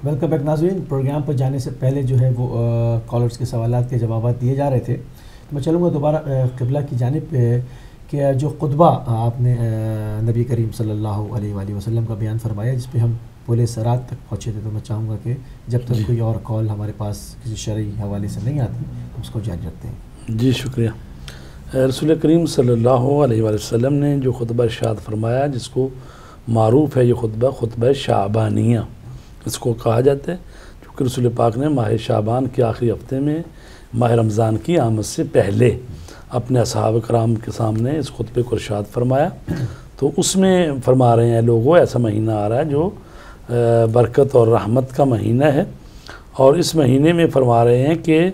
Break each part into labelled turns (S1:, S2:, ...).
S1: Welcome back ناظرین. Programme پر جانے سے پہلے جو ہے وہ کالرز کے سوالات کے جوابات دیے جا رہے تھے. میں چلوں گا دوبارہ قبلہ کی جانب پہ کہ جو خطبہ آپ نے نبی کریم صلی اللہ علیہ وآلہ وسلم کا بیان فرمایا جس پہ ہم پورے سرات تک پہنچے تھے، تو میں چاہوں گا کہ جب تک کوئی اور کال ہمارے پاس کسی شرعی حوالے سے نہیں آتی ہم اس کو جاری رکھتے ہیں.
S2: جی شکریہ. رسول کریم صلی اللہ علیہ وآلہ وسلم نے جو خطبہ ارشاد فرمایا، جس کو معروف ہے یہ خطبہ شعبانیہ اس کو کہا جاتا ہے، کیونکہ رسول پاک نے ماہ شعبان کے آخری ہفتے میں ماہ رمضان کی آمد سے پہلے اپنے اصحاب کرام کے سامنے اس خطبے کو ارشاد فرمایا. تو اس میں فرما رہے ہیں لوگوں، ایسا مہینہ آ رہا ہے جو برکت اور رحمت کا مہینہ ہے، اور اس مہینے میں فرما رہے ہیں کہ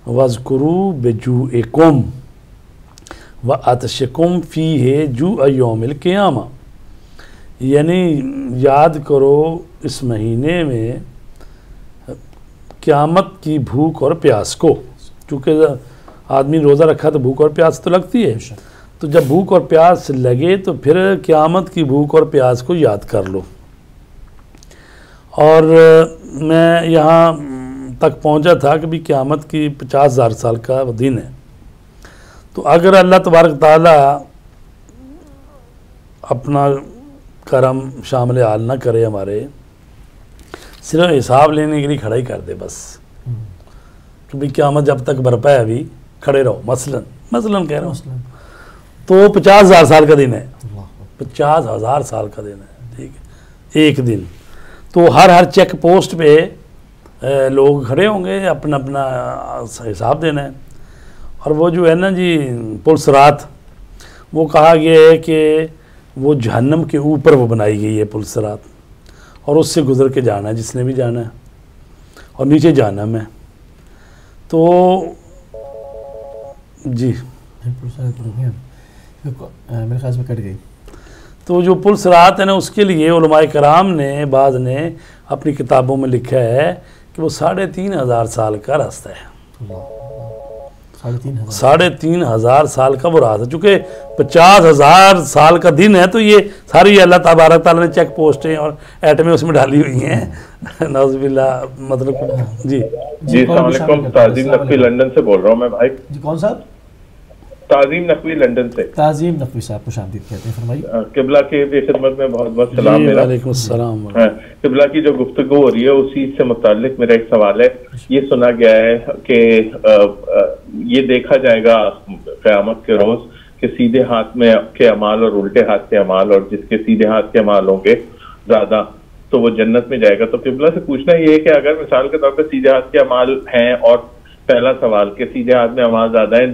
S2: وَاذْكُرُوا بِجُوعِكُمْ وَعَطْشِكُمْ فِيهِ جُوعَ يَوْمِ الْقِيَامَةِ، یعنی یاد کرو اس مہینے میں قیامت کی بھوک اور پیاس کو. چونکہ آدمی روزہ رکھا تو بھوک اور پیاس تو لگتی ہے، تو جب بھوک اور پیاس لگے تو پھر قیامت کی بھوک اور پیاس کو یاد کر لو. اور میں یہاں تک پہنچا تھا کہ بھی قیامت کی 50,000 سال کا دن ہے. تو اگر اللہ تبارک تعالیٰ اپنا کرم شامل حال نہ کرے ہمارے، صرف حساب لینے کے لیے کھڑا ہی کر دے بس کہ بھی قیامت جب تک برپا ہے ابھی کھڑے رہو، مثلاً کہہ رہا ہوں، تو 50,000 سال کا دن ہے. 50,000 سال کا دن ہے، ٹھیک ہے، ایک دن. تو ہر چیک پوسٹ پہ لوگ کھڑے ہوں گے، اپنا حساب دینا ہے. اور وہ جو ہے نا جی پل صراط، وہ کہا گیا ہے کہ وہ جہنم کے اوپر وہ بنائی گئی ہے پل صراط، اور اس سے گزر کے جانا ہے جس نے بھی جانا ہے، اور نیچے جہنم ہے. تو جی
S1: میرے خیال میں کٹ گئی.
S2: تو جو پل صراط ہے نا، اس کے لیے علماء کرام نے بعض نے اپنی کتابوں میں لکھا ہے کہ وہ 3,500 سال کا راستہ ہے. 3,500 سال کا وہ راستہ، چونکہ 50,000 سال کا دن ہے، تو یہ ساری اللہ تبارک تعالیٰ نے چیک پوسٹیں اور ایٹمیں اس میں ڈالی ہوئی ہیں. نعوذ باللہ. مطلب جی
S3: السلام علیکم. تعظیم نقوی لندن سے بول رہا ہوں میں بھائی.
S1: جی کون صاحب؟
S3: تعظیم نقوی لندن سے.
S1: تعظیم نقوی صاحب خوش آمدید کہتے ہیں، فرمائیے.
S3: قبلہ کی خدمت میں بہت بہت سلام میرا.
S2: وعلیکم السلام.
S3: قبلہ کی جو گفتگو ہو رہی ہے اسی سے متعلق میرا ایک سوال ہے. یہ سنا گیا ہے کہ یہ دیکھا جائے گا قیامت کے روز کہ سیدھے ہاتھ میں کے اعمال اور الٹے ہاتھ کے اعمال، اور جس کے سیدھے ہاتھ کے اعمال ہوں گے زیادہ تو وہ جنت میں جائے گا. تو قبلہ سے پوچھنا یہ ہے کہ اگر مثال کے طور پہ سیدھے ہاتھ کے اعمال ہیں، اور پہلا سوال کہ سیدھے ہاتھ میں اعمال زیادہ ہیں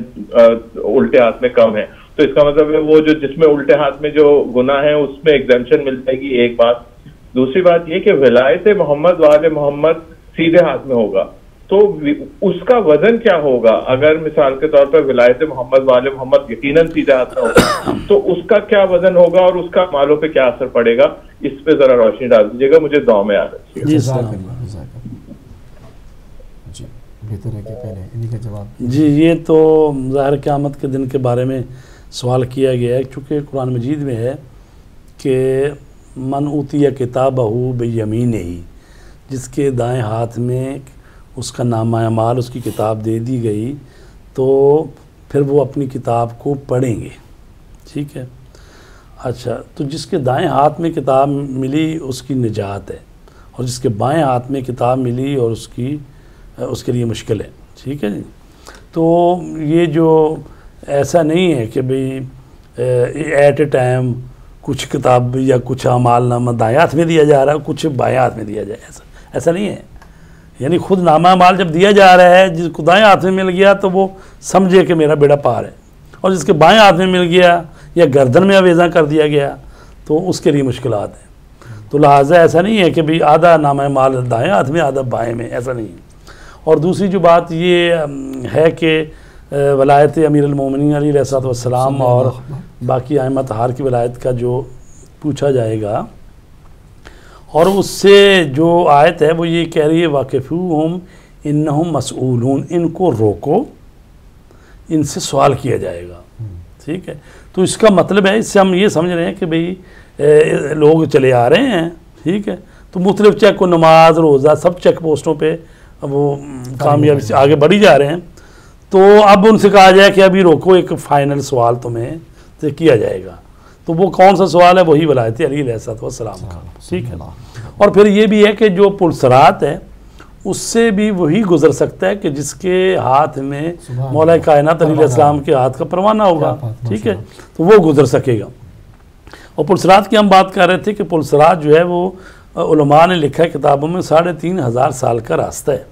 S3: الٹے ہاتھ میں کم ہیں، تو اس کا مطلب ہے وہ جو جس میں الٹے ہاتھ میں جو گناہ ہے اس میں ایگزمپشن مل جائے گی. ایک بات. دوسری بات یہ کہ ولایت محمد وآل محمد سیدھے ہاتھ میں ہوگا تو اس کا وزن کیا ہوگا؟ اگر مثال کے طور پر ولایت محمد وآل محمد یقیناً سیدھے ہاتھ میں ہوگا تو اس کا کیا وزن ہوگا اور اس کا مالوں پہ کیا اثر پڑے گا؟ اس پہ ذرا روشنی ڈال دیجیے گا، مجھے دعا میں یاد رکھیے گا.
S1: جی بہتر ہے کہ پہلے انہی کا جواب.
S2: جی یہ تو ظاہر قیامت کے دن کے بارے میں سوال کیا گیا ہے، چونکہ قرآن مجید میں ہے کہ من اوتی کتابہ بیمینہ، جس کے دائیں ہاتھ میں اس کا نامہ اعمال، اس کی کتاب دے دی گئی تو پھر وہ اپنی کتاب کو پڑھیں گے. ٹھیک ہے. اچھا، تو جس کے دائیں ہاتھ میں کتاب ملی اس کی نجات ہے، اور جس کے بائیں ہاتھ میں کتاب ملی اور اس کے لیے مشکل ہے. ٹھیک ہے جی. تو یہ جو ایسا نہیں ہے کہ بھئی ایٹ اے ٹائم کچھ کتاب یا کچھ اعمال نامہ دائیں ہاتھ میں دیا جا رہا ہے، کچھ بائیں ہاتھ میں دیا جائے، ایسا نہیں ہے. یعنی خود نامہ اعمال جب دیا جا رہا ہے، جس کو دائیں ہاتھ میں مل گیا تو وہ سمجھے کہ میرا بیڑا پار ہے، اور جس کے بائیں ہاتھ میں مل گیا یا گردن میں آویزاں کر دیا گیا تو اس کے لیے مشکلات ہیں. تو لہٰذا ایسا نہیں ہے کہ بھئی آدھا نامہ اعمال دائیں ہاتھ میں آدھا بائیں میں، ایسا نہیں ہے. اور دوسری جو بات یہ ہے کہ ولایت امیر المومنین علیہ الصلوۃ والسلام اور باقی ائمہ طہار کی ولایت کا جو پوچھا جائے گا، اور اس سے جو آیت ہے وہ یہ کہہ رہی ہے واقفوہم انہم مسئولون، ان کو روکو، ان سے سوال کیا جائے گا. ٹھیک ہے. تو اس کا مطلب ہے، اس سے ہم یہ سمجھ رہے ہیں کہ بھئی لوگ چلے آ رہے ہیں، ٹھیک ہے، تو مختلف چیک و نماز روزہ سب چیک پوسٹوں پہ وہ کامیابی سے آگے بڑھی جا رہے ہیں. تو اب ان سے کہا جائے کہ ابھی روکو، ایک فائنل سوال تمہیں سے کیا جائے گا. تو وہ کون سا سوال ہے؟ وہی ولایت علی علیہ السلام کا. ٹھیک ہے. اور پھر یہ بھی ہے کہ جو پلسرات ہے اس سے بھی وہی گزر سکتا ہے کہ جس کے ہاتھ میں مولا کائنات علیہ السلام کے ہاتھ کا پروانہ ہوگا. ٹھیک ہے. تو وہ گزر سکے گا. اور پلسرات کی ہم بات کر رہے تھے کہ پلسرات جو ہے وہ علماء نے لکھا ہے کتابوں میں 3500 سال کا راستہ ہے.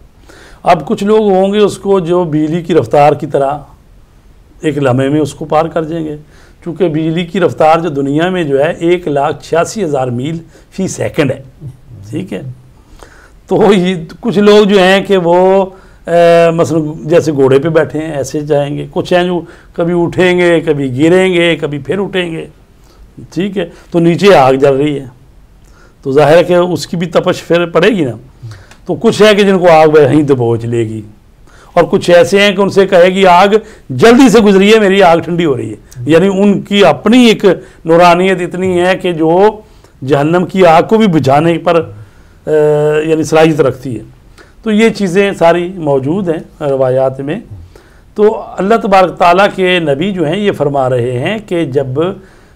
S2: اب کچھ لوگ ہوں گے اس کو جو بجلی کی رفتار کی طرح ایک لمحے میں اس کو پار کر جائیں گے، چونکہ بجلی کی رفتار جو دنیا میں جو ہے 1,86,000 میل فی سیکنڈ ہے. ٹھیک ہے. تو یہ کچھ لوگ جو ہیں کہ وہ مثلا جیسے گھوڑے پہ بیٹھے ہیں ایسے جائیں گے، کچھ ہیں جو کبھی اٹھیں گے کبھی گریں گے کبھی پھر اٹھیں گے. ٹھیک ہے. تو نیچے آگ جل رہی ہے تو ظاہر ہے کہ اس کی بھی تپش پھر پڑے گی نا. تو کچھ ہے کہ جن کو آگ وہیں دبوچ لے گی، اور کچھ ایسے ہیں کہ ان سے کہے گی آگ جلدی سے گزری ہے، میری آگ ٹھنڈی ہو رہی ہے. یعنی ان کی اپنی ایک نورانیت اتنی ہے کہ جو جہنم کی آگ کو بھی بجھانے پر یعنی صلاحیت رکھتی ہے. تو یہ چیزیں ساری موجود ہیں روایات میں. تو اللہ تبارک تعالیٰ کے نبی جو ہیں یہ فرما رہے ہیں کہ جب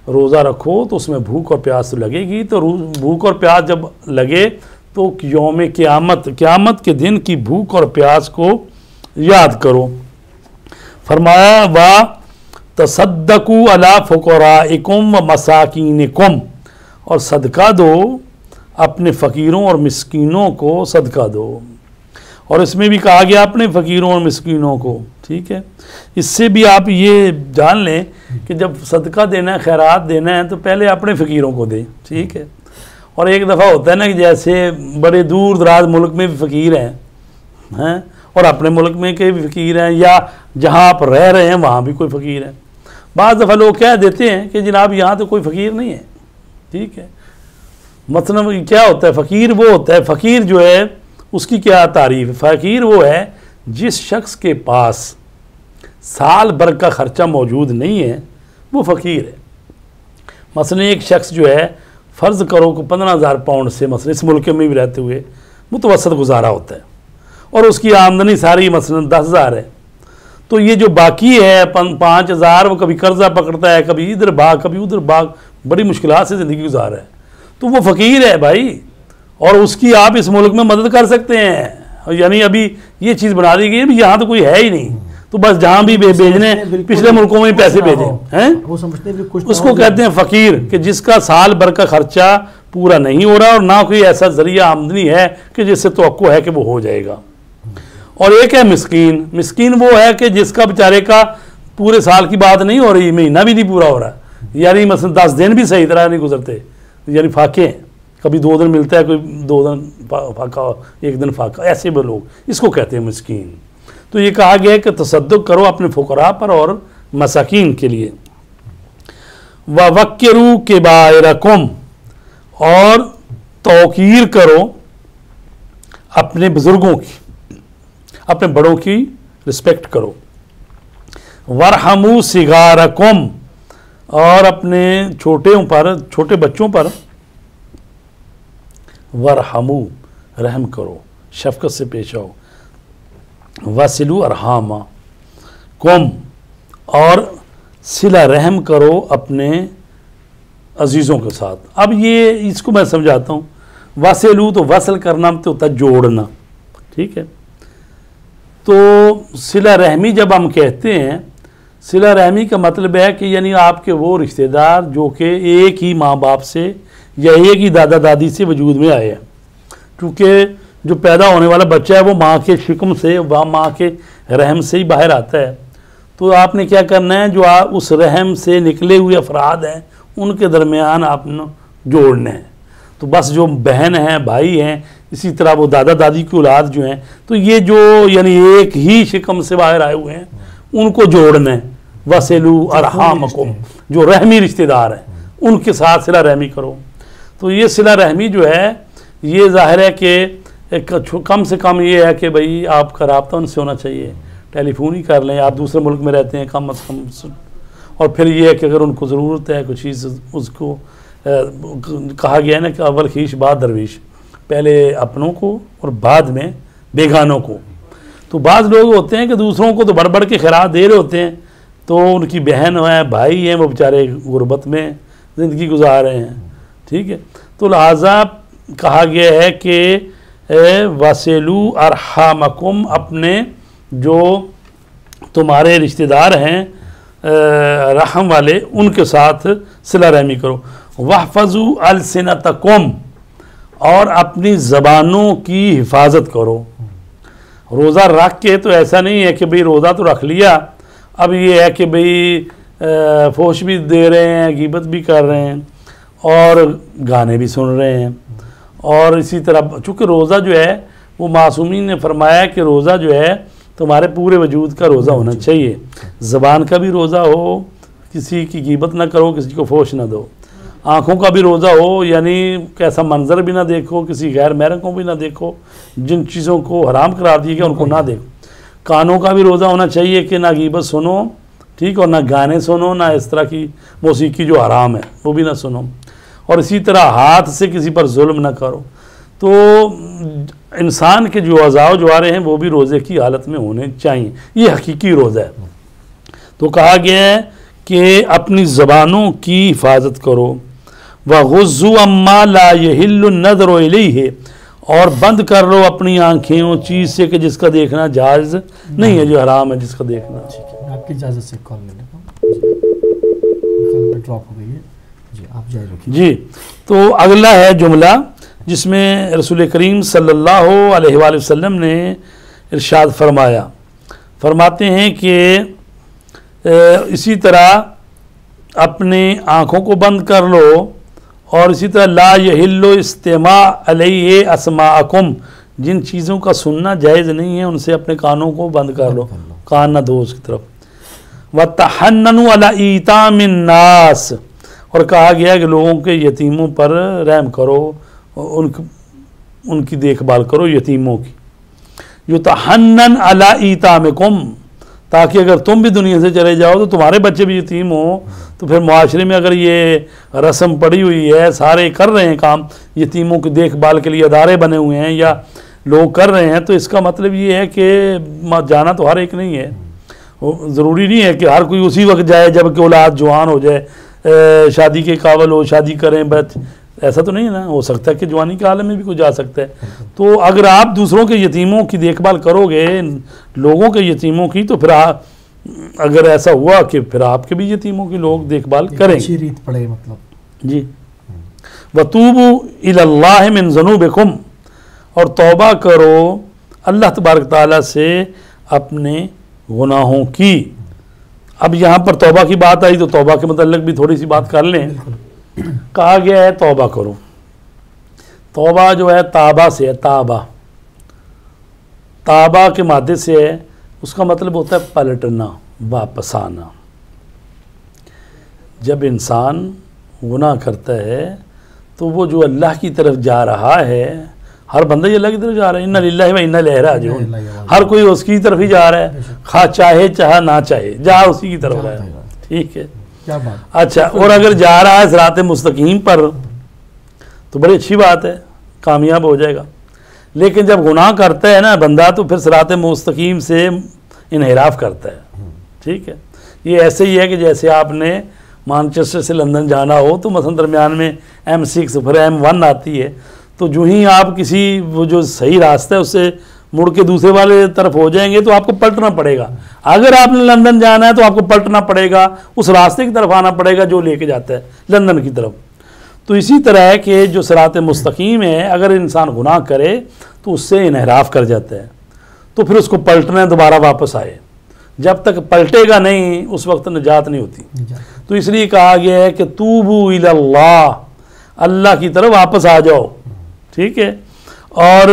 S2: روزہ رکھو تو اس میں بھوک اور پیاس لگے گی. تو بھوک اور پیاس جب لگے تو یوم قیامت کے دن کی بھوک اور پیاس کو یاد کرو. فرمایا وَتَصَدَّقُوا عَلَىٰ فُقَرَائِكُمْ وَمَسَاكِينِكُمْ، اور صدقہ دو اپنے فقیروں اور مسکینوں کو صدقہ دو. اور اس میں بھی کہا گیا اپنے فقیروں اور مسکینوں کو. ٹھیک ہے. اس سے بھی آپ یہ جان لیں کہ جب صدقہ دینا ہے خیرات دینا ہے تو پہلے اپنے فقیروں کو دیں. ٹھیک ہے. اور ایک دفعہ ہوتا ہے نا کہ جیسے بڑے دور دراز ملک میں بھی فقیر ہیں اور اپنے ملک میں کے بھی فقیر ہیں، یا جہاں آپ رہ رہے ہیں وہاں بھی کوئی فقیر ہے. بعض دفعہ لوگ کہہ دیتے ہیں کہ جناب یہاں تو کوئی فقیر نہیں ہے. ٹھیک ہے. مطلب کیا ہوتا ہے فقیر؟ وہ ہوتا ہے فقیر جو ہے اس کی کیا تعریف ہے؟ فقیر وہ ہے جس شخص کے پاس سال بھر کا خرچہ موجود نہیں ہے وہ فقیر ہے. مثلا ایک شخص جو ہے فرض کرو کہ 15,000 پاؤنڈ سے مثلا اس ملک میں بھی رہتے ہوئے متوسط گزارا ہوتا ہے، اور اس کی آمدنی ساری مثلا 10,000 ہے. تو یہ جو باقی ہے 5,000 وہ کبھی قرضہ پکڑتا ہے، کبھی ادھر بھاگ کبھی ادھر بھاگ، بڑی مشکلات سے زندگی گزار ہے. تو وہ فقیر ہے بھائی، اور اس کی آپ اس ملک میں مدد کر سکتے ہیں. یعنی ابھی یہ چیز بنا دی گئی ہے یہاں تو کوئی ہے ہی نہیں، تو بس جہاں بھی بھیجنے پچھلے ملکوں میں پیسے بھیجیں ہیں. اس کو کہتے ہیں فقیر کہ جس کا سال بھر کا خرچہ پورا نہیں ہو رہا اور نہ کوئی ایسا ذریعہ آمدنی ہے کہ جس سے توقع ہے کہ وہ ہو جائے گا. اور ایک ہے مسکین. مسکین وہ ہے کہ جس کا بیچارے کا پورے سال کی بات نہیں ہو رہی، مہینہ بھی نہیں پورا ہو رہا، یعنی مثلا 10 دن بھی صحیح طرح نہیں گزرتے، یعنی فاقے ہیں. کبھی 2 دن ملتا ہے، کوئی 2 دن فاقہ، 1 دن فاقہ، ایسے بھی لوگ اس کو کہتے ہیں مسکین. تو یہ کہا گیا ہے کہ تصدق کرو اپنے فقراء پر اور مساکین کے لیے. وَوَقِّرُوا كِبَائِرَكُمْ، اور توقیر کرو اپنے بزرگوں کی، اپنے بڑوں کی رسپیکٹ کرو. وَارْحَمُوا صِغَارَكُمْ، اور اپنے چھوٹے بچوں پر وَارْحَمُوا، رحم کرو، شفقت سے پیش آؤ. وَصِلُوا أَرْحَامَكُمْ، اور صلہ رحم کرو اپنے عزیزوں کے ساتھ. اب یہ اس کو میں سمجھاتا ہوں. وَصِلُوا تو وصل کرنا تو ہوتا ہے جوڑنا. ٹھیک ہے. تو صلہ رحمی جب ہم کہتے ہیں، صلہ رحمی کا مطلب ہے کہ یعنی آپ کے وہ رشتہ دار جو کہ ایک ہی ماں باپ سے یا ایک ہی دادا دادی سے وجود میں آئے ہیں. کیونکہ جو پیدا ہونے والا بچہ ہے وہ ماں کے شکم سے، ماں کے رحم سے ہی باہر آتا ہے. تو آپ نے کیا کرنا ہے، جو اس رحم سے نکلے ہوئے افراد ہیں ان کے درمیان آپ نے جوڑنے ہیں. تو بس جو بہن ہیں بھائی ہیں، اسی طرح وہ دادا دادی کی اولاد جو ہیں، تو یہ جو یعنی ایک ہی شکم سے باہر آئے ہوئے ہیں ان کو جوڑنا ہے. وَصِلُوا أَرْحَامَكُمْ، جو رحمی رشتہ دار ہیں ان کے ساتھ صلہ رحمی کرو. تو یہ صلہ رحمی جو ہے یہ ظاہر ہے کہ کم سے کم یہ ہے کہ بھئی آپ کا رابطہ ان سے ہونا چاہیے، ٹیلی فون ہی کر لیں. آپ دوسرے ملک میں رہتے ہیں کم از کم. اور پھر یہ ہے کہ اگر ان کو ضرورت ہے کوئی چیز، اس کو کہا گیا ہے نا کہ اول خیش بعد درویش. پہلے اپنوں کو اور بعد میں بیگانوں کو. تو بعض لوگ ہوتے ہیں کہ دوسروں کو تو بڑھ بڑھ کے خیرات دے رہے ہوتے ہیں، تو ان کی بہن ہیں، بھائی ہیں، وہ بیچارے غربت میں زندگی گزار رہے ہیں. ٹھیک ہے، تو لہٰذا کہا گیا ہے کہ وَصِلُوا أَرْحَامَكُمْ، اپنے جو تمہارے رشتہ دار ہیں رحم والے ان کے ساتھ صلہ رحمی کرو. وَاحْفَظُوا أَلْسِنَتَكُمْ، اور اپنی زبانوں کی حفاظت کرو. روزہ رکھ کے تو ایسا نہیں ہے کہ بھئی روزہ تو رکھ لیا، اب یہ ہے کہ بھئی فوش بھی دے رہے ہیں، غیبت بھی کر رہے ہیں اور گانے بھی سن رہے ہیں. اور اسی طرح چونکہ روزہ جو ہے وہ معصومین نے فرمایا کہ روزہ جو ہے تمہارے پورے وجود کا روزہ ہونا چاہیے. زبان کا بھی روزہ ہو، کسی کی غیبت نہ کرو، کسی کو فوش نہ دو. آنکھوں کا بھی روزہ ہو، یعنی کیسا منظر بھی نہ دیکھو، کسی غیر محرم کو بھی نہ دیکھو، جن چیزوں کو حرام قرار دیا گیا ان کو نہ دیکھو. کانوں کا بھی روزہ ہونا چاہیے کہ نہ غیبت سنو، ٹھیک، اور نہ گانے سنو، نہ اس طرح کی موسیقی جو حرام ہے وہ بھی نہ سنو. اور اسی طرح ہاتھ سے کسی پر ظلم نہ کرو. تو انسان کے جو اعضاء و جوارے ہیں وہ بھی روزے کی حالت میں ہونے چاہیے. یہ حقیقی روزہ ہے. تو کہا گیا ہے کہ اپنی زبانوں کی حفاظت کرو. وَغُضُّوا عَمَّا لَا يَحِلُّ النَّظَرُ إِلَيْهِ، اور بند کر لو اپنی آنکھیں اس چیز سے کہ جس کا دیکھنا جائز نہیں ہے، جو حرام ہے جس کا دیکھنا.
S1: آپ کی اجازت سے کال لے لیتا ہوں، ڈراپ ہو گئی ہے جی، آپ جائے رکھیے.
S2: جی، تو اگلا ہے جملہ جس میں رسول کریم صلی اللہ علیہ وآلہ وسلم نے ارشاد فرماتے ہیں کہ اسی طرح اپنے آنکھوں کو بند کر لو، اور اسی طرح لا یحل استماع علیہ اسماعکم، جن چیزوں کا سننا جائز نہیں ہے ان سے اپنے کانوں کو بند کر لو، کان نہ دو اس کی طرف. وَتَحَنَّنُوا عَلَىٰ إِيتَامِ النَّاسِ، اور کہا گیا کہ لوگوں کے یتیموں پر رحم کرو، ان کی دیکھ بھال کرو یتیموں کی. یتحنن علی ایتامکم، تاکہ اگر تم بھی دنیا سے چلے جاؤ تو تمہارے بچے بھی یتیم ہوں. تو پھر معاشرے میں اگر یہ رسم پڑی ہوئی ہے، سارے کر رہے ہیں کام، یتیموں کی دیکھ بھال کے لیے ادارے بنے ہوئے ہیں یا لوگ کر رہے ہیں، تو اس کا مطلب یہ ہے کہ جانا تو ہر ایک نہیں ہے. ضروری نہیں ہے کہ ہر کوئی اسی وقت جائے جب کہ اولاد جوان ہو جائے، شادی کے قابل ہو، شادی کریں. بس ایسا تو نہیں ہے نا، ہو سکتا ہے کہ جوانی کے عالم میں بھی کوئی جا سکتا ہے. تو اگر آپ دوسروں کے یتیموں کی دیکھ بھال کرو گے، لوگوں کے یتیموں کی، تو پھر اگر ایسا ہوا کہ پھر آپ کے بھی یتیموں کی لوگ دیکھ بھال کریں.
S1: اچھی ریت پڑے مطلب.
S2: جی. وَتُوبُوا إِلَى اللَّهِ مِن ذُنُوبِكُمْ، اور توبہ کرو اللہ تبارک تعالیٰ سے اپنے گناہوں کی. اب یہاں پر توبہ کی بات آئی تو توبہ کے متعلق بھی تھوڑی سی بات کر لیں. کہا گیا ہے توبہ کرو. توبہ جو ہے تابہ سے ہے، تابہ کے مادے سے ہے. اس کا مطلب ہوتا ہے پلٹنا، واپس آنا. جب انسان گناہ کرتا ہے تو وہ جو اللہ کی طرف جا رہا ہے، ہر بندہ ہی اللہ کی طرف جا رہا ہے. اِنَّا لِلَّهِ وَإِنَّا إِلَيْهِ رَاجِعُونَ. ہر کوئی اس کی طرف ہی جا رہا ہے، خواہ چاہے چاہے نہ چاہے، جا اسی کی طرف رہا ہے. ٹھیک ہے. اچھا، اور اگر جا رہا ہے صراط مستقیم پر تو بڑی اچھی بات ہے، کامیاب ہو جائے گا. لیکن جب گناہ کرتا ہے نا بندہ تو پھر صراط مستقیم سے انحراف کرتا ہے. ٹھیک ہے. یہ ایسے ہی ہے کہ جیسے آپ نے مانچسٹر سے لندن جانا ہو تو مثلا درمیان میں M6 پھر M1 آتی ہے، تو جو ہی آپ کسی وہ جو صحیح راستہ ہے اس سے مڑ کے دوسرے والے طرف ہو جائیں گے تو آپ کو پلٹنا پڑے گا. اگر آپ نے لندن جانا ہے تو آپ کو پلٹنا پڑے گا، اس راستے کی طرف آنا پڑے گا جو لے کے جاتا ہے لندن کی طرف. تو اسی طرح ہے کہ جو صراط مستقیم ہے، اگر انسان گناہ کرے تو اس سے انحراف کر جاتا ہے، تو پھر اس کو پلٹنا ہے، دوبارہ واپس آئے. جب تک پلٹے گا نہیں اس وقت نجات نہیں ہوتی. تو اس لیے کہا گیا ہے کہ توبوا الی اللہ، اللہ کی طرف واپس آ جاؤ. ٹھیک ہے. اور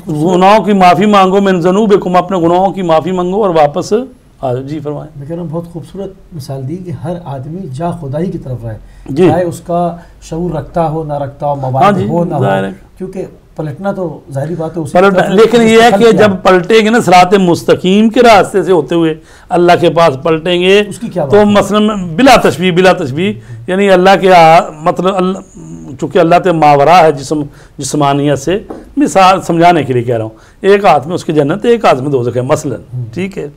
S2: گناہوں کی معافی مانگو، من ذنوبکم، اپنے گناہوں کی معافی مانگو اور واپس آ جاؤ. جی فرمائیں.
S1: میں کہہ رہا ہوں بہت خوبصورت مثال دی کہ ہر آدمی جا خدائی کی طرف رہے،
S2: جی،
S1: چاہے اس کا شعور رکھتا ہو نہ رکھتا ہو، موبائل ہو نہ ہو، کیونکہ پلٹنا تو ظاہری بات ہے.
S2: لیکن یہ ہے کہ جب پلٹیں گے نا صراط مستقیم کے راستے سے ہوتے ہوئے اللہ کے پاس پلٹیں گے تو مثلا بلا تشبیہ یعنی اللہ کے مطلب چونکہ اللہ تے ماورا ہے جسمانیت سے، مثال سمجھانے کے لیے کہہ رہا ہوں، ایک ہاتھ میں اس کی جنت ہے، ایک ہاتھ میں دوزخ ہے مثلا، ٹھیک ہے.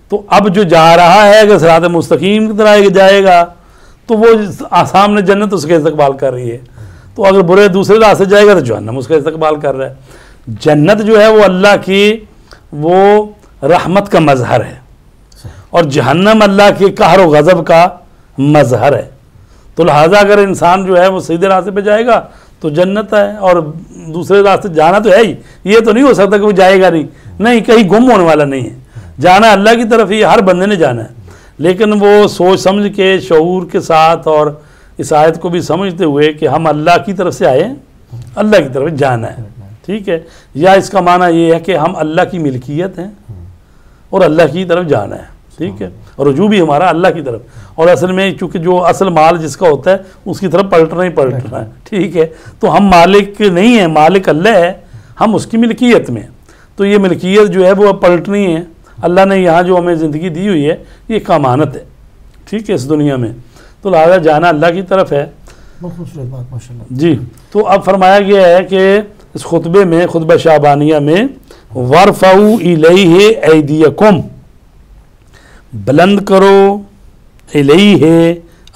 S2: تو اب جو جا رہا ہے اگر صراط مستقیم کی طرح جائے گا تو وہ سامنے جنت اس کا استقبال کر رہی ہے، تو اگر برے دوسرے راستے جائے گا تو جہنم اس کا استقبال کر رہا ہے. جنت جو ہے وہ اللہ کی وہ رحمت کا مظہر ہے، اور جہنم اللہ کے قہر و غضب کا مظہر ہے. تو لہٰذا اگر انسان جو ہے وہ سیدھے راستے پہ جائے گا تو جنت ہے، اور دوسرے راستے جانا تو ہے ہی. یہ تو نہیں ہو سکتا کہ وہ جائے گا نہیں، کہیں گم ہونے والا نہیں ہے، جانا اللہ کی طرف ہی ہر بندے نے جانا ہے. لیکن وہ سوچ سمجھ کے شعور کے ساتھ اور اس آیت کو بھی سمجھتے ہوئے کہ ہم اللہ کی طرف سے آئے، اللہ کی طرف جانا ہے، ٹھیک ہے. یا اس کا معنی یہ ہے کہ ہم اللہ کی ملکیت ہیں اور اللہ کی طرف جانا ہے، ٹھیک ہے. اور رجوع بھی ہمارا اللہ کی طرف، اور اصل میں چونکہ جو اصل مال جس کا ہوتا ہے اس کی طرف پلٹنا ہی پلٹنا ہے، ٹھیک ہے. تو ہم مالک نہیں ہیں، مالک اللہ ہے، ہم اس کی ملکیت میں. تو یہ ملکیت جو ہے وہ پلٹنی ہے. اللہ نے یہاں جو ہمیں زندگی دی ہوئی ہے یہ ایک امانت ہے، ٹھیک ہے، اس دنیا میں. تو لہٰذا جانا اللہ کی طرف ہے.
S1: بہت خوبصورت بات ماشاء اللہ.
S2: جی. تو اب فرمایا گیا ہے کہ اس خطبے میں، خطبہ شعبانیہ میں، وَارْفَعُوا إِلَيْهِ أَيْدِيَكُمْ، بلند کرو، الیہ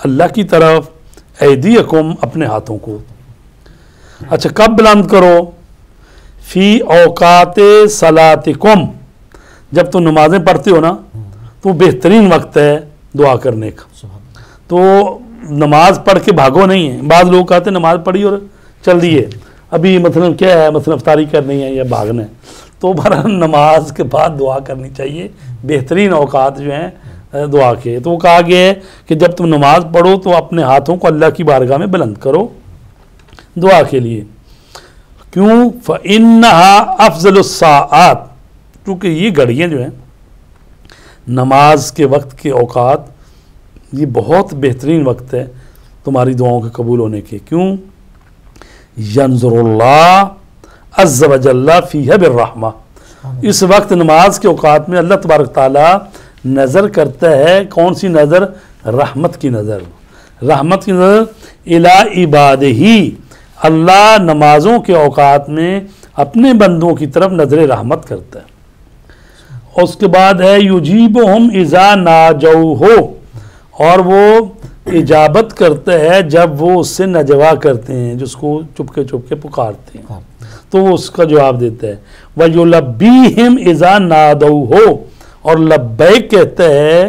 S2: اللہ کی طرف، ایدیکم اپنے ہاتھوں کو. اچھا کب بلند کرو؟ فی اوقات صلاتکم، جب تم نمازیں پڑھتے ہو نا تو بہترین وقت ہے دعا کرنے کا. تو نماز پڑھ کے بھاگو نہیں ہے. بعض لوگ کہتے ہیں نماز پڑھی اور چل دیے، ابھی مثلا کیا ہے، مثلا افطاری کرنی ہے یا بھاگنا ہے. تو بہرحال نماز کے بعد دعا کرنی چاہیے، بہترین اوقات جو ہیں دعا کے. تو وہ کہا گیا ہے کہ جب تم نماز پڑھو تو اپنے ہاتھوں کو اللہ کی بارگاہ میں بلند کرو دعا کے لیے. کیوں؟ فَإِنَّهَا أَفْضَلُ السَّاعَاتِ، کیونکہ یہ گھڑیاں جو ہیں نماز کے وقت کے اوقات، یہ بہت بہترین وقت ہے تمہاری دعاؤں کے قبول ہونے کے. کیوں؟ يَنظُرُ اللَّهُ عَزَّ وَجَلَّ فِيهَا بِالرَّحْمَةِ، اس وقت نماز کے اوقات میں اللہ تبارک تعالیٰ نظر کرتا ہے. کون سی نظر؟ رحمت کی نظر. رحمت کی نظر الی عبادہ، اللہ نمازوں کے اوقات میں اپنے بندوں کی طرف نظر رحمت کرتا ہے. اور اس کے بعد ہے یجیبہم اذا ناجوہ، اور وہ اجابت کرتا ہے جب وہ اس سے نجوا کرتے ہیں، جس کو چپ کے پکارتے ہیں تو وہ اس کا جواب دیتا ہے. وَيُلَبِّيهِمْ اِذَا نَادَوْهُ، اور لبیک کہتا ہے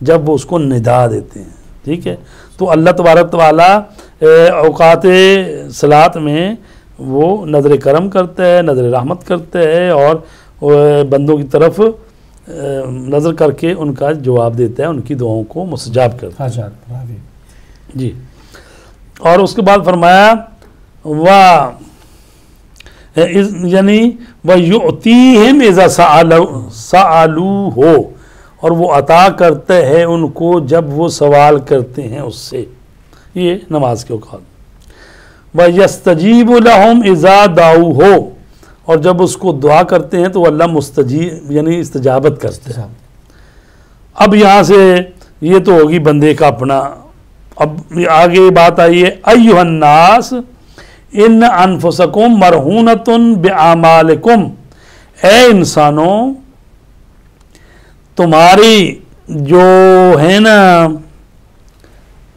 S2: جب وہ اس کو ندا دیتے ہیں، ٹھیک ہے. تو اللہ تبارک تعالیٰ اوقات صلاۃ میں وہ نظر کرم کرتا ہے، نظر رحمت کرتا ہے، اور بندوں کی طرف نظر کر کے ان کا جواب دیتا ہے، ان کی دعاؤں کو مستجاب کرتا ہے. جی. اور اس کے بعد فرمایا یعنی وَيُعْتِيهِمْ اِذَا سَأَلُوهُ، اور وہ عطا کرتا ہے ان کو جب وہ سوال کرتے ہیں اس سے. یہ نماز کے اوقات. وَيَسْتَجِيبُ لَهُمْ اِذَا دَعُوهُ، اور جب اس کو دعا کرتے ہیں تو اللہ مستجیب یعنی استجابت کرتے ہیں. اب یہاں سے یہ تو ہوگی بندے کا اپنا. اب آگے بات آئی ہے ایھا الناس ان انفسکم مرہونۃ باعمالکم، اے انسانوں تمہاری جو ہے نا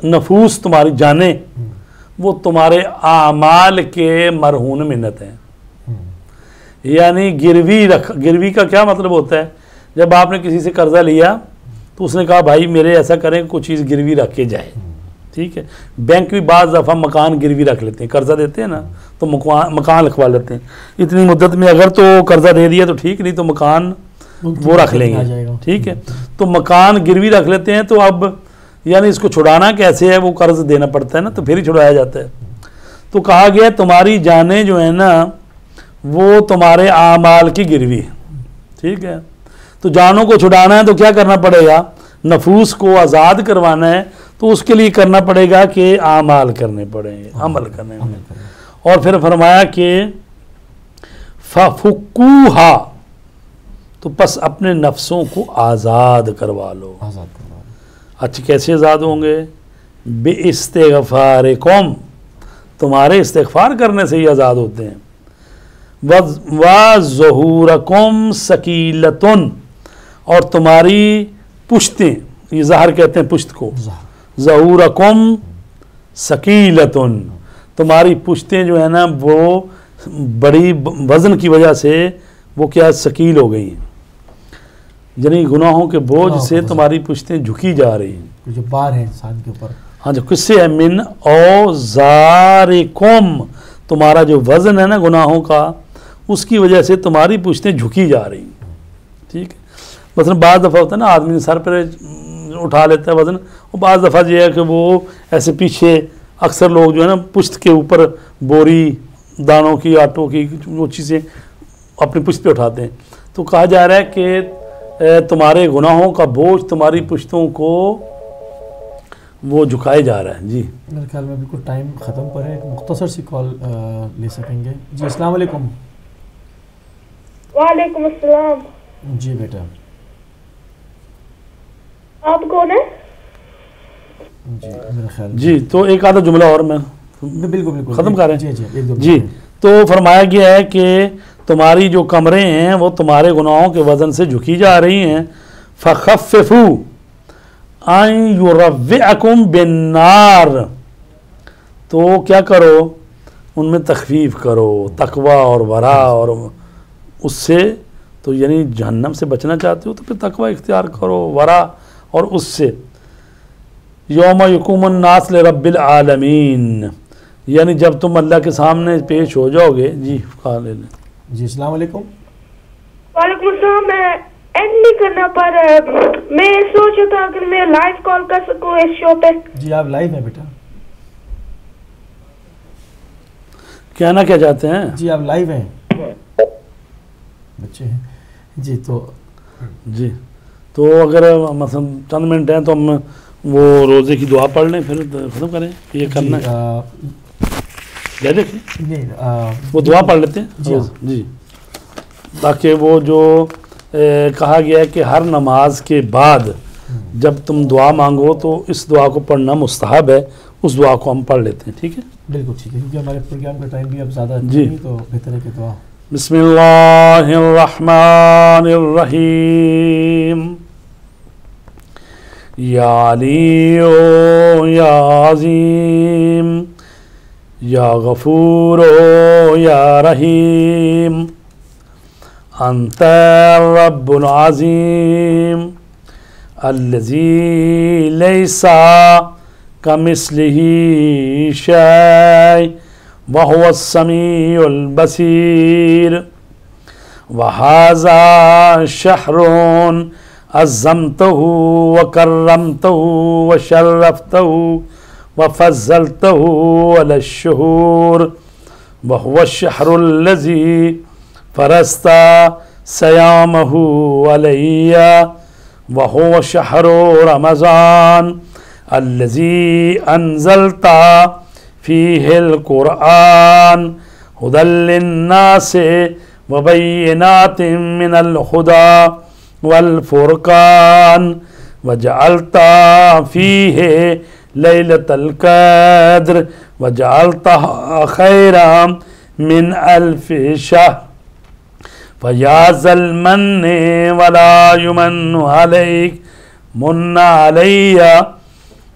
S2: نفوس، تمہاری جانیں وہ تمہارے اعمال کے مرہون منت ہیں. یعنی گروی کا کیا مطلب ہوتا ہے؟ جب آپ نے کسی سے قرضہ لیا تو اس نے کہا بھائی میرے ایسا کریں کہ کچھ چیز گروی رکھ کے جائے، ٹھیک ہے. بینک بھی بعض دفعہ مکان گروی رکھ لیتے ہیں، قرضہ دیتے ہیں نا تو مکان لکھوا لیتے ہیں. اتنی مدت میں اگر تو قرضہ دے دیا تو ٹھیک، نہیں تو مکان وہ رکھ لیں گے، ٹھیک ہے. تو مکان گروی رکھ لیتے ہیں. تو اب یعنی اس کو چھڑانا کیسے ہے؟ وہ قرض دینا پڑتا ہے نا، تو پھر ہی چھڑایا جاتا ہے. تو کہا گیا تمہاری جانیں جو ہیں نا وہ تمہارے اعمال کی گروی ہے، ٹھیک ہے. تو جانوں کو چھڑانا ہے تو کیا کرنا پڑے گا؟ نفوس کو آزاد کروانا ہے تو اس کے لیے کرنا پڑے گا کہ اعمال کرنے پڑیں گے، عمل کرنے میں. اور پھر فرمایا کہ فَفُكُّوهَا، تو پس اپنے نفسوں کو آزاد کروا لو. اچھا کیسے آزاد ہوں گے؟ بِاِسْتِغْفَارِكُمْ، تمہارے استغفار کرنے سے ہی آزاد ہوتے ہیں. وَظُهُورَكُمْ ثَقِيلَةٌ اور تمہاری پشتیں، یہ ظہر کہتے ہیں پشت کو، ظُهُورَكُمْ ثَقِيلَةٌ تمہاری پشتیں جو ہے نا وہ بڑی وزن کی وجہ سے وہ کیا ثقیل ہو گئی ہیں، یعنی گناہوں کے بوجھ سے تمہاری پشتیں جھکی جا رہی ہیں،
S1: جو بار ہے انسان کے اوپر.
S2: ہاں جو کس سے ہے؟ من اوزارکم تمہارا جو وزن ہے نا گناہوں کا، اس کی وجہ سے تمہاری پشتیں جھکی جا رہی ہیں. ٹھیک ہے، مثلا بعض دفعہ ہوتا ہے نا آدمی سر پہ اٹھا لیتا ہے وزن، اور بعض دفعہ یہ ہے کہ وہ ایسے پیچھے اکثر لوگ جو ہے نا پشت کے اوپر بوری دانوں کی آٹوں کی وہ چیزیں اپنی پشت پہ اٹھاتے ہیں. تو کہا جا رہا ہے کہ تمہارے گناہوں کا بوجھ تمہاری پشتوں کو وہ جھکائے جا رہا ہے. جی
S1: میرے خیال میں بالکل ٹائم ختم پر ہے، ایک مختصر سی کال لے سکیں گے. جی السلام علیکم.
S4: وعلیکم السلام.
S1: جی بیٹا.
S4: آپ کون ہیں؟
S1: جی میرے خیال
S2: جی تو ایک آدھا جملہ اور میں
S1: بالکل
S2: ختم کر رہے ہیں.
S1: جی ایک دو
S2: جی تو فرمایا گیا ہے کہ تمہاری جو کمریں ہیں وہ تمہارے گناہوں کے وزن سے جھکی جا رہی ہیں. فخففوا ان یروعکم بالنار تو کیا کرو ان میں تخفیف کرو، تقوی اور ورع اور اس سے، تو یعنی جہنم سے بچنا چاہتے ہو تو پھر تقوی اختیار کرو، ورع اور اس سے. یوم یقوم الناس لرب العالمین یعنی جب تم اللہ کے سامنے پیش ہو جاؤ گے. جی کہا لے لیں.
S1: جی السلام علیکم.
S4: وعلیکم السلام. میں اینڈ نہیں کرنا پر میں سوچ رہا تھا اگر میں لائیو کال کر سکوں اس شو پہ.
S1: جی آپ لائیو ہیں بیٹا.
S2: کہنا کیا چاہتے ہیں؟
S1: جی آپ لائیو ہیں بچے ہیں. جی تو اگر مثلا
S2: چند منٹ ہیں تو ہم وہ روزے کی دعا پڑھ لیں پھر ختم کریں. یہ کرنا ہے دیکھیں وہ دعا پڑھ لیتے ہیں. جی تاکہ وہ جو کہا گیا ہے کہ ہر نماز کے بعد جب تم دعا مانگو تو اس دعا کو پڑھنا مستحب ہے، اس دعا کو ہم پڑھ لیتے ہیں. ٹھیک ہے
S1: بالکل ٹھیک ہے، کیونکہ ہمارے پروگرام کا ٹائم بھی اب زیادہ
S2: جی
S1: نہیں تو بہتر ہے کہ دعا.
S2: بسم اللہ الرحمن الرحیم. یا علی یا عظیم یا غفور یا رحیم انت الرب العظیم الذی لیس کمثلہ شیء وهو السمیع البصیر. وہذا شہر عظمته وکرمته وشرفته وفضلته على الشهور وهو الشهر الذي فرضت صيامه علي وهو شهر رمضان الذي أنزلت فيه القرآن هدى للناس وبينات من الهدى والفرقان وجعلت فيه ليلة القدر وجعلتها خيرا من 1000 شهر فيا ذا المن ولا يمن عليك من علي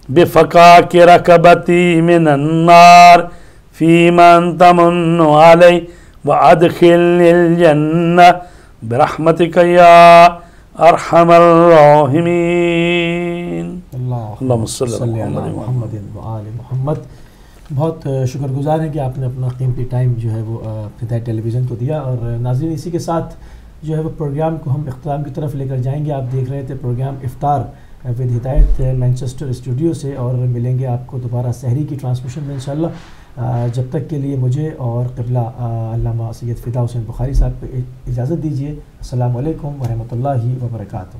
S2: بفكاك ركبتي من النار فيما تمن علي وأدخلني الجنة برحمتك يا ارحم الراحمین. اللہم صلی علی محمد
S1: وآل محمد. بہت شکر گزار ہیں کہ آپ نے اپنا قیمتی ٹائم جو ہے وہ ہدایت ٹیلی ویژن کو دیا. اور ناظرین اسی کے ساتھ جو ہے وہ پروگرام کو ہم اختتام کی طرف لے کر جائیں گے. آپ دیکھ رہے تھے پروگرام افطار ود ہدایت مینچسٹر اسٹوڈیو سے، اور ملیں گے آپ کو دوبارہ سحری کی ٹرانسمیشن میں انشاءاللہ. جب تک کے لیے مجھے اور قبلہ علامہ سید فدا حسین بخاری صاحب کو اجازت دیجیے. السلام علیکم ورحمۃ اللہ وبرکاتہ.